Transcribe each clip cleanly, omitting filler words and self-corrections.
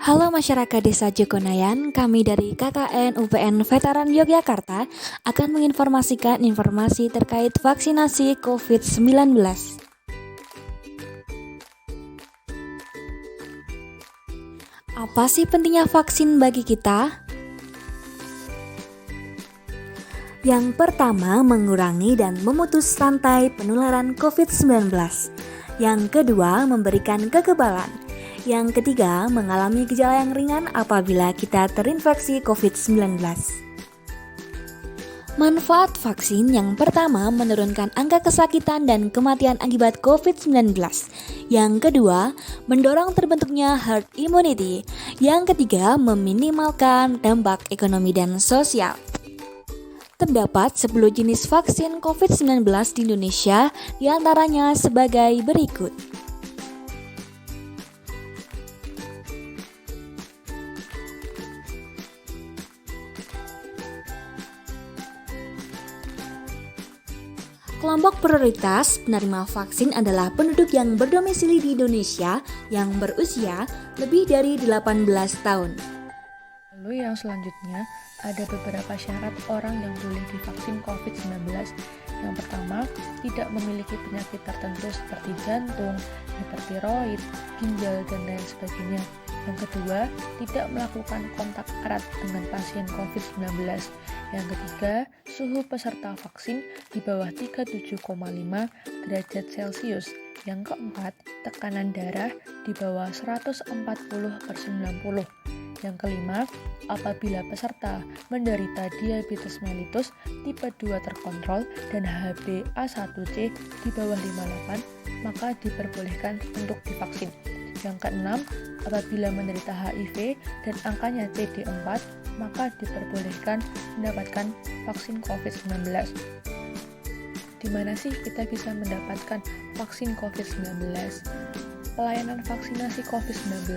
Halo masyarakat Desa Jogonayan, kami dari KKN UPN Veteran Yogyakarta akan menginformasikan informasi terkait vaksinasi COVID-19. Apa sih pentingnya vaksin bagi kita? Yang pertama, mengurangi dan memutus rantai penularan COVID-19. Yang kedua, memberikan kekebalan. Yang ketiga, mengalami gejala yang ringan apabila kita terinfeksi COVID-19. Manfaat vaksin yang pertama menurunkan angka kesakitan dan kematian akibat COVID-19. Yang kedua, mendorong terbentuknya herd immunity. Yang ketiga, meminimalkan dampak ekonomi dan sosial. Terdapat 10 jenis vaksin COVID-19 di Indonesia, diantaranya sebagai berikut. Kelompok prioritas penerima vaksin adalah penduduk yang berdomisili di Indonesia yang berusia lebih dari 18 tahun. Lalu yang selanjutnya, ada beberapa syarat orang yang boleh divaksin COVID-19. Yang pertama, tidak memiliki penyakit tertentu seperti jantung, hipertiroid, ginjal, dan lain sebagainya. Yang kedua, tidak melakukan kontak erat dengan pasien COVID-19. Yang ketiga, suhu peserta vaksin di bawah 37,5 derajat Celcius. Yang keempat, tekanan darah di bawah 140/90. Yang kelima, apabila peserta menderita diabetes mellitus tipe 2 terkontrol dan HbA1c di bawah 58, maka diperbolehkan untuk divaksin. Yang keenam, apabila menderita HIV dan angkanya CD4, maka diperbolehkan mendapatkan vaksin COVID-19. Di mana sih kita bisa mendapatkan vaksin COVID-19? Pelayanan vaksinasi COVID-19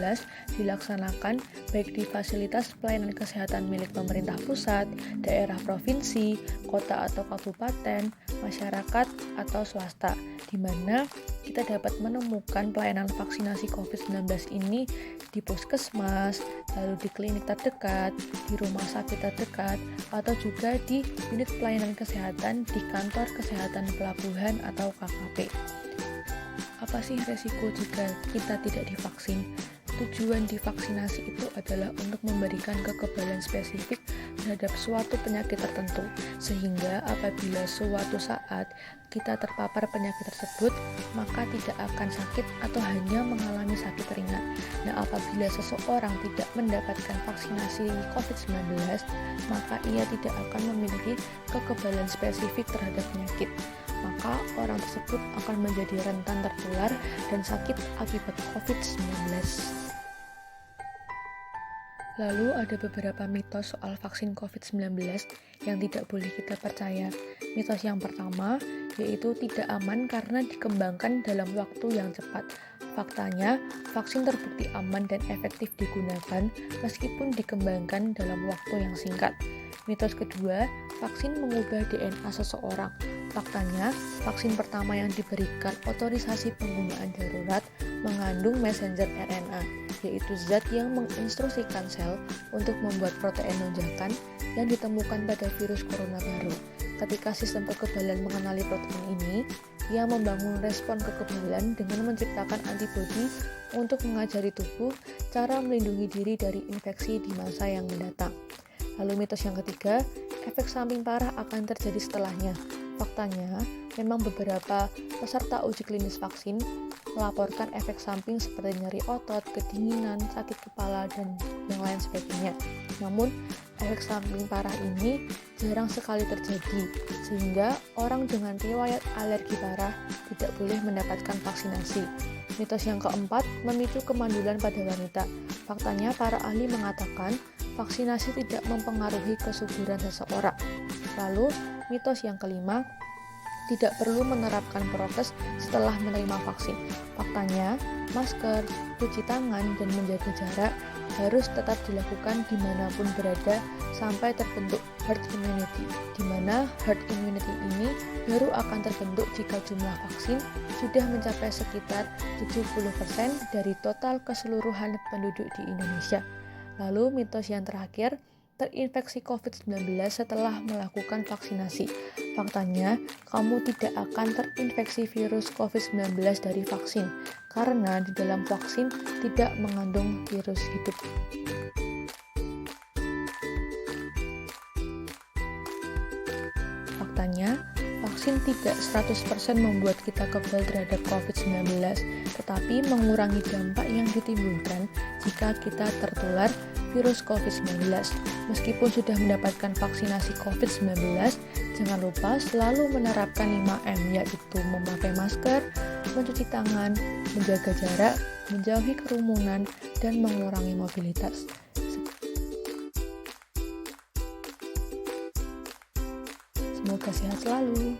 dilaksanakan baik di fasilitas pelayanan kesehatan milik pemerintah pusat, daerah provinsi, kota atau kabupaten, masyarakat atau swasta, di mana kita dapat menemukan pelayanan vaksinasi COVID-19 ini di puskesmas, lalu di klinik terdekat, di rumah sakit terdekat, atau juga di unit pelayanan kesehatan di kantor kesehatan pelabuhan atau KKP. Apa sih resiko jika kita tidak divaksin? Tujuan divaksinasi itu adalah untuk memberikan kekebalan spesifik terhadap suatu penyakit tertentu, sehingga apabila suatu saat kita terpapar penyakit tersebut, maka tidak akan sakit atau hanya mengalami sakit ringan. Nah, apabila seseorang tidak mendapatkan vaksinasi COVID-19, maka ia tidak akan memiliki kekebalan spesifik terhadap penyakit. Maka orang tersebut akan menjadi rentan tertular dan sakit akibat COVID-19. Lalu ada beberapa mitos soal vaksin COVID-19 yang tidak boleh kita percaya. Mitos yang pertama yaitu tidak aman karena dikembangkan dalam waktu yang cepat. Faktanya, vaksin terbukti aman dan efektif digunakan meskipun dikembangkan dalam waktu yang singkat. Mitos kedua, vaksin mengubah DNA seseorang. Faktanya, vaksin pertama yang diberikan otorisasi penggunaan darurat mengandung messenger RNA, yaitu zat yang menginstruksikan sel untuk membuat protein lonjakan yang ditemukan pada virus corona baru. Ketika sistem kekebalan mengenali protein ini, ia membangun respon kekebalan dengan menciptakan antibodi untuk mengajari tubuh cara melindungi diri dari infeksi di masa yang mendatang. Lalu mitos yang ketiga, efek samping parah akan terjadi setelahnya. Faktanya, memang beberapa peserta uji klinis vaksin melaporkan efek samping seperti nyeri otot, kedinginan, sakit kepala, dan yang lain sebagainya. Namun, efek samping parah ini jarang sekali terjadi, sehingga orang dengan riwayat alergi parah tidak boleh mendapatkan vaksinasi. Mitos yang keempat, memicu kemandulan pada wanita. Faktanya, para ahli mengatakan vaksinasi tidak mempengaruhi kesuburan seseorang. Lalu, mitos yang kelima, tidak perlu menerapkan prokes setelah menerima vaksin. Faktanya, masker, cuci tangan, dan menjaga jarak harus tetap dilakukan dimanapun berada sampai terbentuk herd immunity, di mana herd immunity ini baru akan terbentuk jika jumlah vaksin sudah mencapai sekitar 70% dari total keseluruhan penduduk di Indonesia. Lalu mitos yang terakhir, terinfeksi COVID-19 setelah melakukan vaksinasi. Faktanya, kamu tidak akan terinfeksi virus COVID-19 dari vaksin, karena di dalam vaksin tidak mengandung virus hidup. Faktanya, vaksin tidak 100% membuat kita kebal terhadap COVID-19, tetapi mengurangi dampak yang ditimbulkan jika kita tertular virus COVID-19. Meskipun sudah mendapatkan vaksinasi COVID-19, jangan lupa selalu menerapkan 5M, yaitu memakai masker, mencuci tangan, menjaga jarak, menjauhi kerumunan, dan mengurangi mobilitas. Semoga sehat selalu.